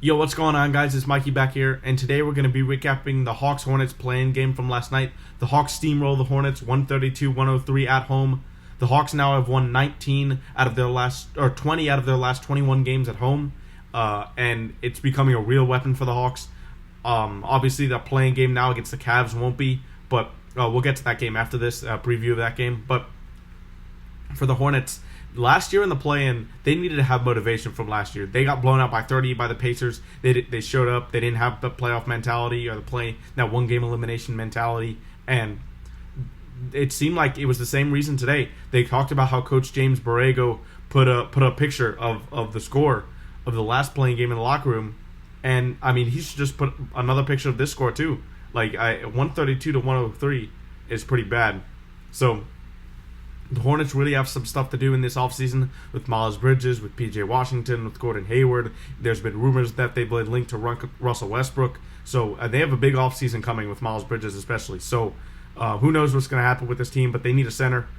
Yo, what's going on, guys? It's Mikey back here, and today we're going to be recapping the Hawks-Hornets play-in game from last night. The Hawks steamroll the Hornets 132-103 at home. The Hawks now have won 20 out of their last 21 games at home, and it's becoming a real weapon for the Hawks. Obviously, the play-in game now against the Cavs won't be, but we'll get to that game after this preview of that game. But for the Hornets, last year in the play-in, they needed to have motivation from last year. They got blown out by 30 by the Pacers. They showed up. They didn't have the playoff mentality or that one-game elimination mentality. And it seemed like it was the same reason today. They talked about how Coach James Borrego put a picture of the score of the last play-in game in the locker room. And, I mean, he should just put another picture of this score, too. 132-103 is pretty bad. So the Hornets really have some stuff to do in this offseason with Miles Bridges, with P.J. Washington, with Gordon Hayward. There's been rumors that they've been linked to Russell Westbrook. So they have a big offseason coming with Miles Bridges especially. So who knows what's going to happen with this team, but they need a center.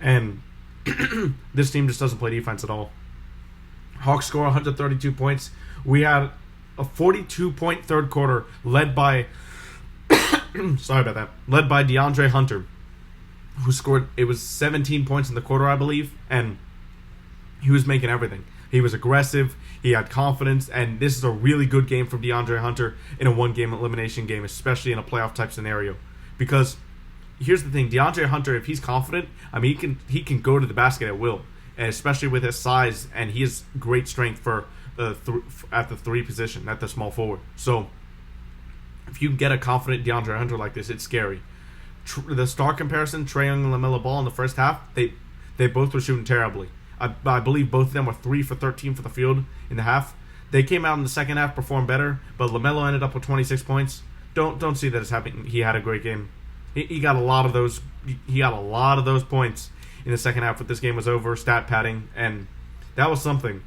And this team just doesn't play defense at all. Hawks score 132 points. We had a 42-point third quarter led by DeAndre Hunter, who scored, it was 17 points in the quarter, I believe, and he was making everything. He was aggressive, he had confidence, and this is a really good game from DeAndre Hunter in a one-game elimination game, especially in a playoff-type scenario. Because here's the thing, DeAndre Hunter, if he's confident, I mean, he can go to the basket at will, and especially with his size, and he has great strength for at the three position, at the small forward. So if you get a confident DeAndre Hunter like this, it's scary. The star comparison, Trae Young and LaMelo Ball in the first half, they both were shooting terribly. I believe both of them were 3 for 13 for the field in the half. They came out in the second half, performed better, but LaMelo ended up with 26 points. Don't see that as happening. He had a great game. He got a lot of those. He got a lot of those points in the second half. When this game was over, stat padding, and that was something.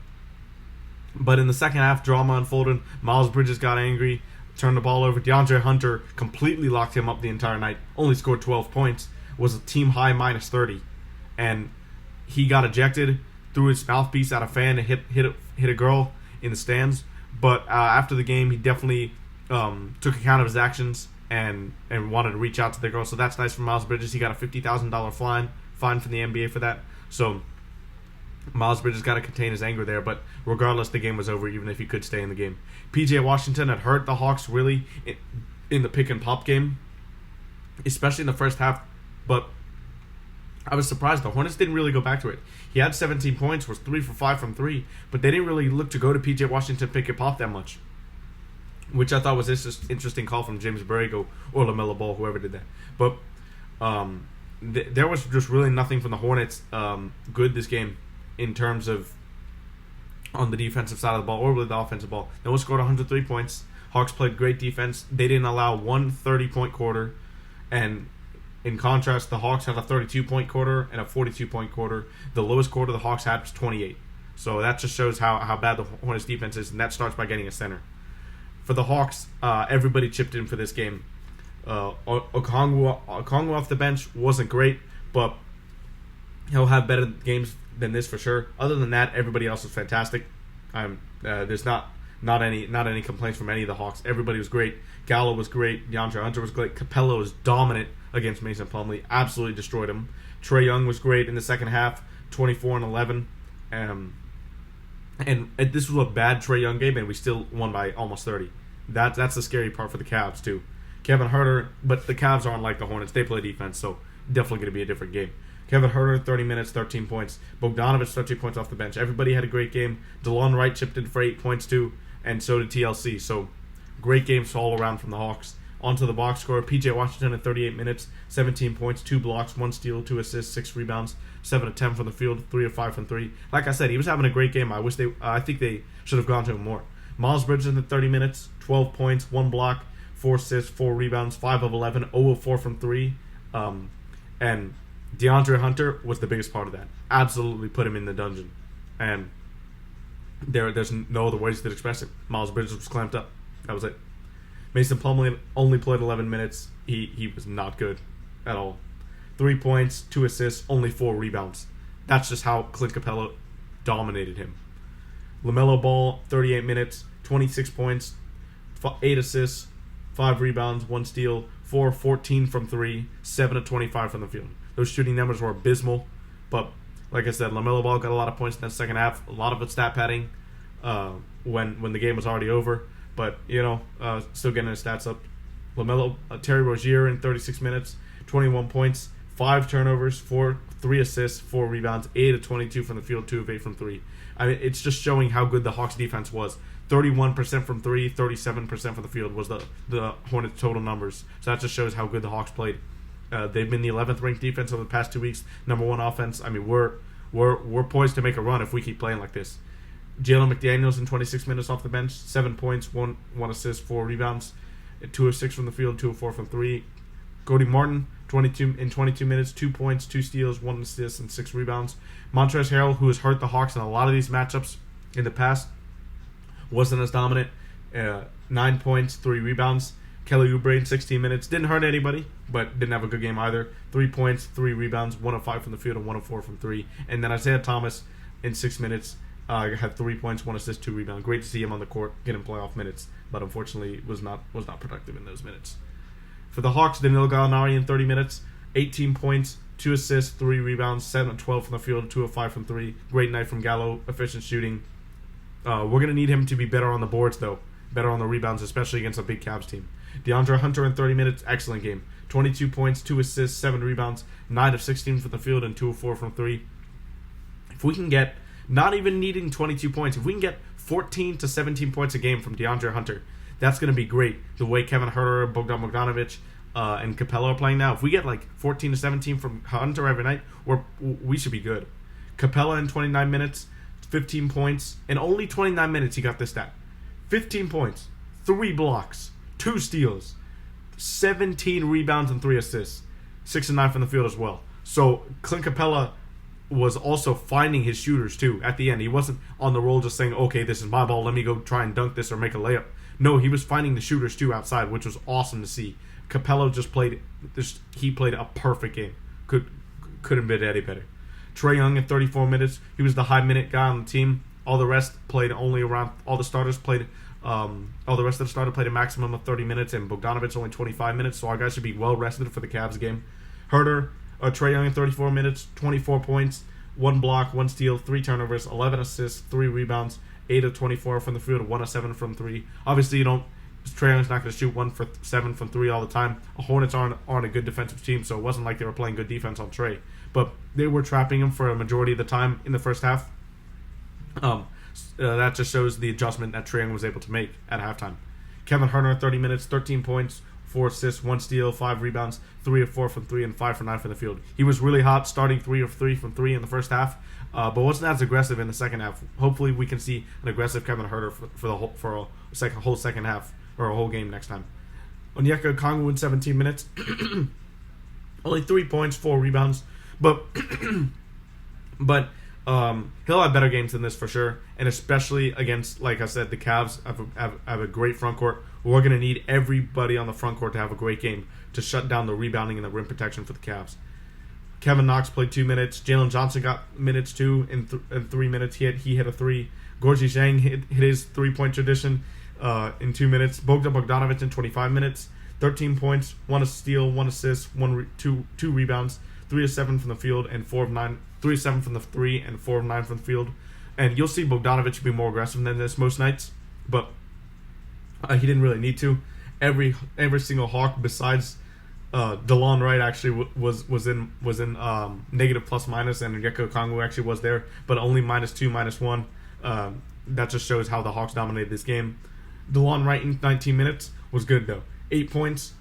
But in the second half, drama unfolded. Miles Bridges got angry, turned the ball over. DeAndre Hunter completely locked him up the entire night. Only scored 12 points. Was a team high minus 30. And he got ejected, threw his mouthpiece at a fan and hit a girl in the stands. But after the game, he definitely took account of his actions and wanted to reach out to the girl. So that's nice for Miles Bridges. He got a $50,000 fine from the NBA for that. So Miles Bridges got to contain his anger there, but regardless, the game was over, even if he could stay in the game. P.J. Washington had hurt the Hawks really in the pick-and-pop game, especially in the first half, but I was surprised. The Hornets didn't really go back to it. He had 17 points, was 3 for 5 from 3, but they didn't really look to go to P.J. Washington pick-and-pop that much, which I thought was an interesting call from James Borrego or LaMelo Ball, whoever did that. But there was just really nothing from the Hornets good this game, in terms of on the defensive side of the ball or with the offensive ball. They only scored 103 points. Hawks played great defense. They didn't allow one 30-point quarter. And in contrast, the Hawks had a 32-point quarter and a 42-point quarter. The lowest quarter the Hawks had was 28. So that just shows how bad the Hornets defense is, and that starts by getting a center. For the Hawks, everybody chipped in for this game. Okongwu off the bench wasn't great, but he'll have better games than this for sure. Other than that, everybody else was fantastic. There's not any complaints from any of the Hawks. Everybody was great. Gallo was great. DeAndre Hunter was great. Capela was dominant against Mason Plumlee. Absolutely destroyed him. Trae Young was great in the second half, 24 and 11. And this was a bad Trae Young game, and we still won by almost 30. That's the scary part for the Cavs too. Kevin Huerter, but the Cavs aren't like the Hornets. They play defense, so definitely going to be a different game. Kevin Huerter, 30 minutes, 13 points. Bogdanovich, 13 points off the bench. Everybody had a great game. DeLon Wright chipped in for 8 points too, and so did TLC. So great games all around from the Hawks. On to the box score. P.J. Washington at 38 minutes, 17 points, 2 blocks, 1 steal, 2 assists, 6 rebounds, 7 of 10 from the field, 3 of 5 from 3. Like I said, he was having a great game. I think they should have gone to him more. Miles Bridges at 30 minutes, 12 points, 1 block, 4 assists, 4 rebounds, 5 of 11, 0 of 4 from 3. And DeAndre Hunter was the biggest part of that. Absolutely put him in the dungeon. And there's no other ways to express it. Miles Bridges was clamped up. That was it. Mason Plumlee only played 11 minutes. He was not good at all. 3 points, 2 assists, only 4 rebounds. That's just how Clint Capela dominated him. LaMelo Ball, 38 minutes, 26 points, 8 assists, 5 rebounds, 1 steal, 14 from 3, 7 of 25 from the field. Those shooting numbers were abysmal, but like I said, LaMelo Ball got a lot of points in that second half, a lot of it stat padding when the game was already over, but still getting his stats up. Terry Rozier in 36 minutes, 21 points, 5 turnovers, 3 assists, 4 rebounds, 8 of 22 from the field, 2 of 8 from 3. I mean, it's just showing how good the Hawks defense was. 31% from 3, 37% from the field was the Hornets' total numbers. So that just shows how good the Hawks played. They've been the 11th ranked defense over the past 2 weeks. Number 1 offense. I mean, we're poised to make a run if we keep playing like this. Jalen McDaniels in 26 minutes off the bench, 7 points, 1 assist, 4 rebounds, 2 of 6 from the field, 2 of 4 from 3. Cody Martin, 22 minutes, 2 points, 2 steals, 1 assist, and 6 rebounds. Montrezl Harrell, who has hurt the Hawks in a lot of these matchups in the past, wasn't as dominant. 9 points, 3 rebounds. Kelly Oubre in 16 minutes. Didn't hurt anybody, but didn't have a good game either. 3 points, 3 rebounds, 1 of 5 from the field, and 1 of 4 from 3. And then Isaiah Thomas in 6 minutes had 3 points, 1 assist, 2 rebounds. Great to see him on the court getting playoff minutes, but unfortunately was not productive in those minutes. For the Hawks, Danilo Gallinari in 30 minutes, 18 points, 2 assists, 3 rebounds, 7 of 12 from the field, 2 of 5 from 3. Great night from Gallo, efficient shooting. We're going to need him to be better on the boards, though. Better on the rebounds, especially against a big Cavs team. DeAndre Hunter in 30 minutes, excellent game. 22 points, 2 assists, 7 rebounds, 9 of 16 from the field, and 2 of 4 from 3. If we can get, not even needing 22 points, if we can get 14 to 17 points a game from DeAndre Hunter, that's going to be great. The way Kevin Huerter, Bogdan Bogdanovic, and Capela are playing now, if we get like 14 to 17 from Hunter every night, we should be good. Capela in 29 minutes, 15 points. In only 29 minutes, he got this stat. 15 points, 3 blocks, 2 steals, 17 rebounds, and 3 assists. 6 and 9 from the field as well. So Clint Capela was also finding his shooters too at the end. He wasn't on the roll just saying, okay, this is my ball, let me go try and dunk this or make a layup. No, he was finding the shooters too outside, which was awesome to see. Capela just played a perfect game. Couldn't been any better. Trae Young in 34 minutes. He was the high minute guy on the team. All the rest played only around. All the rest of the starters played a maximum of 30 minutes, and Bogdanovic only 25 minutes. So our guys should be well rested for the Cavs game. Trae Young in 34 minutes, 24 points, 1 block, 1 steal, 3 turnovers, 11 assists, 3 rebounds, 8 of 24 from the field, 1 of 7 from 3. Obviously, Trae Young's not going to shoot 1 for 7 from 3 all the time. The Hornets aren't a good defensive team, so it wasn't like they were playing good defense on Trae. But they were trapping him for a majority of the time in the first half. That just shows the adjustment that Trae Young was able to make at halftime. Kevin Huerter, 30 minutes, 13 points, 4 assists, 1 steal, 5 rebounds, 3 of 4 from 3, and 5 for 9 from the field. He was really hot, starting 3 of 3 from 3 in the first half, but wasn't as aggressive in the second half. Hopefully, we can see an aggressive Kevin Huerter for a whole second half or a whole game next time. Onyeka Okongwu in 17 minutes, only 3 points, 4 rebounds, but he'll have better games than this for sure, and especially against, like I said, the Cavs have a great front court. We're going to need everybody on the front court to have a great game to shut down the rebounding and the rim protection for the Cavs. Kevin Knox played 2 minutes. Jalen Johnson got minutes too in 3 minutes. He hit a 3. Gorgie Zhang hit his 3-point tradition in 2 minutes. Bogdan Bogdanovic in 25 minutes, 13 points, 1 steal, 1 assist, 2 rebounds, 3 of 7 from the field, and 4 of 9. 3 of 7 from the 3 and 4 of 9 from the field. And you'll see Bogdanovic be more aggressive than this most nights, but he didn't really need to. Every single Hawk besides DeLon Wright actually was in negative plus minus, and Onyeka Okongwu actually was there, but only -2, -1. That just shows how the Hawks dominated this game. DeLon Wright in 19 minutes was good though. 8 points,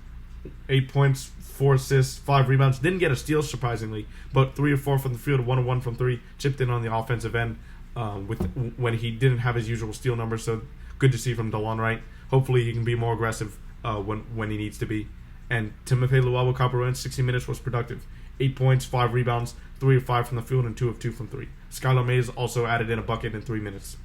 4 assists, 5 rebounds. Didn't get a steal surprisingly, but 3 of 4 from the field, 1 of 1 from 3. Chipped in on the offensive end when he didn't have his usual steal numbers. So good to see from DeLon Wright. Hopefully he can be more aggressive when he needs to be. And Timothy Luwawu-Cabarrot in 60 minutes was productive. 8 points, 5 rebounds, 3 of 5 from the field, and 2 of 2 from 3. Skylar Mays also added in a bucket in 3 minutes.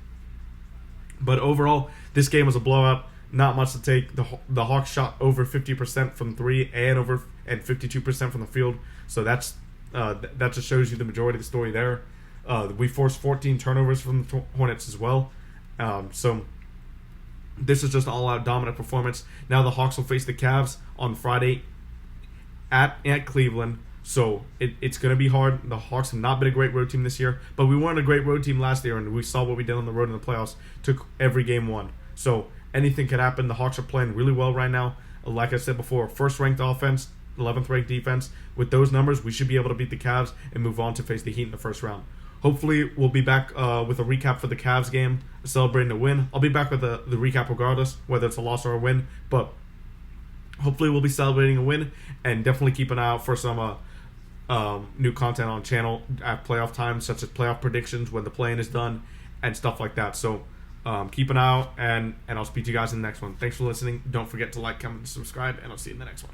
But overall, this game was a blowout. Not much to take. The Hawks shot over 50% from 3 and 52% from the field. So that just shows you the majority of the story there. We forced 14 turnovers from the Hornets as well. So This is just an all-out dominant performance. Now the Hawks will face the Cavs on Friday at Cleveland. So it's going to be hard. The Hawks have not been a great road team this year, but we weren't a great road team last year, and we saw what we did on the road in the playoffs. Took every game won. So anything could happen. The Hawks are playing really well right now. Like I said before, first-ranked offense, 11th-ranked defense. With those numbers, we should be able to beat the Cavs and move on to face the Heat in the first round. Hopefully, we'll be back with a recap for the Cavs game, celebrating a win. I'll be back with the recap regardless, whether it's a loss or a win. But hopefully, we'll be celebrating a win, and definitely keep an eye out for some new content on channel at playoff time, such as playoff predictions when the play-in is done and stuff like that. So keep an eye out, and I'll speak to you guys in the next one. Thanks for listening. Don't forget to like, comment, and subscribe, and I'll see you in the next one.